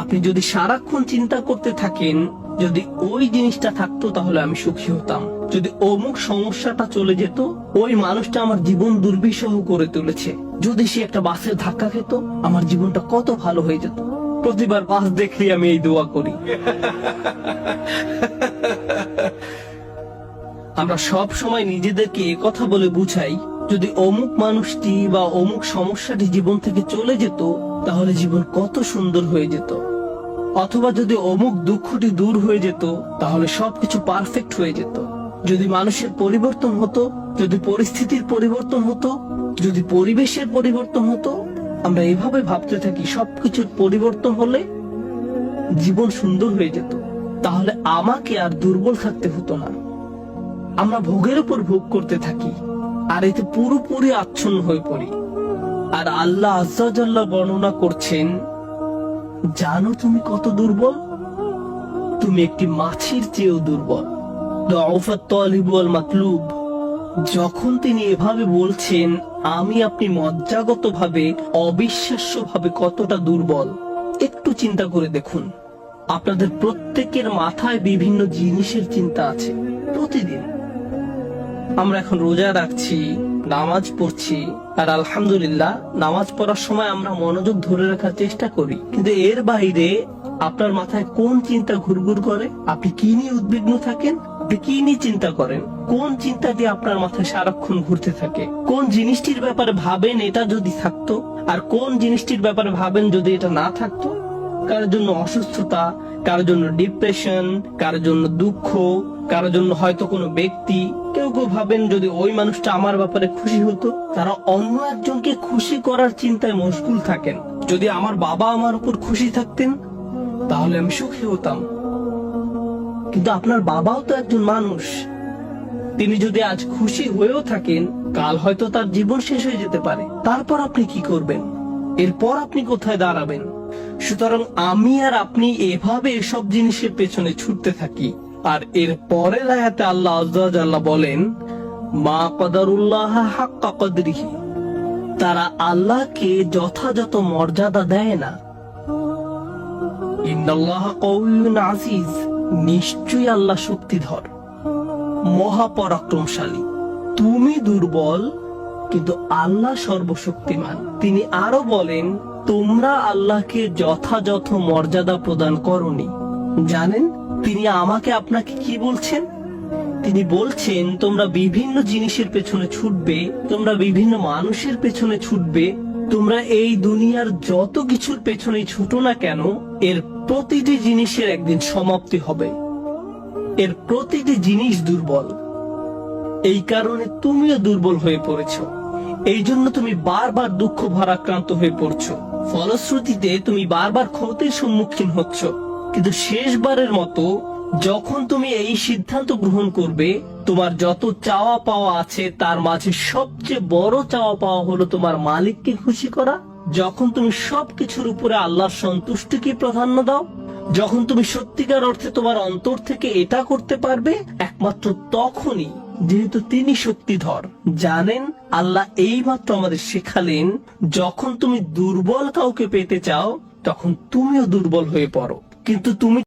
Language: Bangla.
আপনি যদি সারাক্ষণ চিন্তা করতে থাকেন, যদি ওই জিনিসটা থাকতো তাহলে আমি সুখী হতাম, যদি অমুক সমস্যাটা চলে যেত, ওই মানুষটা আমার জীবন দুর্বিষহ করে তুলেছে, যদি সে একটা বাসের ধাক্কা খেত, আমার জীবনটা কত ভালো হয়ে যেত। প্রতিবার বাস দেখলেই আমি এই দোয়া করি। আমরা সব সময় নিজেদেরকে একথা বলে বুঝাই, যদি অমুক মানুষটি বা অমুক সমস্যাটি জীবন থেকে চলে যেত তাহলে জীবন কত সুন্দর হয়ে যেত, অথবা যদি অমুক দুঃখটি দূর হয়ে যেত তাহলে সবকিছু পারফেক্ট হয়ে যেত। যদি মানুষের পরিবর্তন হতো, যদি পরিস্থিতির পরিবর্তন হতো, যদি পরিবেশের পরিবর্তন হতো, আমরা এভাবে ভাবতে থাকি সবকিছুর পরিবর্তন হলে জীবন সুন্দর হয়ে যেত, তাহলে আমাকে আর দুর্বল থাকতে হতো না। আমরা ভোগের উপর ভোগ করতে থাকি আর এতে পুরোপুরি আচ্ছন্ন হয়ে পড়ি। আর আল্লাহ আজ্জা ওয়া জাল্লা বর্ণনা করছেন, জানো তুমি কত দুর্বল? তুমি একটি মাছির চেয়েও দুর্বল। দুআফাত তালিব ওয়াল মাতলুব। যখন তিনি এভাবে বলছেন, আমি আপনি মজ্জাগতভাবে অবিশ্বাস্যভাবে কতটা দুর্বল, একটু চিন্তা করে দেখুন। আপনাদের প্রত্যেকের মাথায় বিভিন্ন জিনিসের চিন্তা আছে প্রতিদিন। আমরা এখন রোজা রাখছি, নামাজ পড়ছি, আর আলহামদুলিল্লাহ নামাজ পড়ার সময় আমরা মনোযোগ ধরে রাখার চেষ্টা করি, কিন্তু এর বাইরে আপনার মাথায় কোন চিন্তা ঘুরঘুর করে? আপনি কি নিয়ে উদ্বিগ্ন থাকেন? আপনি কি নিয়ে চিন্তা করেন? কোন চিন্তাটি আপনার মাথায় সারাক্ষণ ঘুরতে থাকে? কোন জিনিসটির ব্যাপারে ভাবেন এটা যদি থাকতো, আর কোন জিনিসটির ব্যাপারে ভাবেন যদি এটা না থাকতো? কারোর জন্য অসুস্থতা, কারোর জন্য ডিপ্রেশন, কারোর জন্য দুঃখ, কারোর জন্য হয়তো কোনো ব্যক্তি। কেউ কেউ ভাবেন যদি ওই মানুষটা আমার ব্যাপারে খুশি হতো। তারা অন্য একজনকে খুশি করার চিন্তায় মশগুল থাকেন। যদি আমার বাবা আমার উপর খুশি থাকতেন তাহলে আমি সুখী হতাম। কিন্তু আপনার বাবাও তো একজন মানুষ, তিনি যদি আজ খুশি হয়েও থাকেন, কাল হয়তো তার জীবন শেষ হয়ে যেতে পারে। তারপর আপনি কি করবেন? এরপর আপনি কোথায় দাঁড়াবেন? সুতরাং আমি আর আপনি এভাবে এসব জিনিসের পেছনে ছুটতে থাকি। আর এর পরের আয়াতে আল্লাহ আজ্জা ওয়া জাল্লা বলেন, মা কদারুল্লাহ হাক্কা কদরিহি। তারা আল্লাহকে যথাযথ মর্যাদা দেয় না। ইন্নাল্লাহা কাউইয়ুন আজিজ। নিশ্চয়ই আল্লাহ শক্তিধর, মহাপরাক্রমশালী। তুমি দুর্বল, কিন্তু আল্লাহ সর্বশক্তিমান। তিনি আরো বলেন, তোমরা আল্লাহকে যথাযথ মর্যাদা প্রদান করনি। জানেন তিনি আমাকে আপনাকে কি বলছেন? তিনি বলছেন, তোমরা বিভিন্ন জিনিসের পেছনে ছুটবে, তোমরা বিভিন্ন মানুষের পেছনে ছুটবে, তোমরা এই দুনিয়ার যত কিছুর পেছনে ছুটো না কেন, এর প্রতিটি জিনিসের একদিন সমাপ্তি হবে। এর প্রতিটি জিনিস দুর্বল। এই কারণে তুমিও দুর্বল হয়ে পড়েছ। এই জন্য তুমি বারবার দুঃখ ভারাক্রান্ত হয়ে পড়ছো। ফলশ্রুতিতে তুমি বারবার ক্ষতির সম্মুখীন হচ্ছ। কিন্তু শেষবারের মতো যখন তুমি এই সিদ্ধান্ত গ্রহণ করবে, তোমার যত চাওয়া পাওয়া আছে তার মাঝে সবচেয়ে বড় চাওয়া পাওয়া হলো তোমার মালিককে খুশি করা, যখন তুমি সবকিছুর উপরে আল্লাহর সন্তুষ্টিকে প্রাধান্য দাও, যখন তুমি সত্যিকার অর্থে তোমার অন্তর থেকে এটা করতে পারবে, একমাত্র তখনই, যেহেতু তিনি শক্তিধর। জানেন আল্লাহ এইমাত্র আমাদের শেখালেন, যখন তুমি দুর্বল কাউকে পেতে চাও তখন তুমিও দুর্বল হয়ে পড়ো। কিন্তু তুমি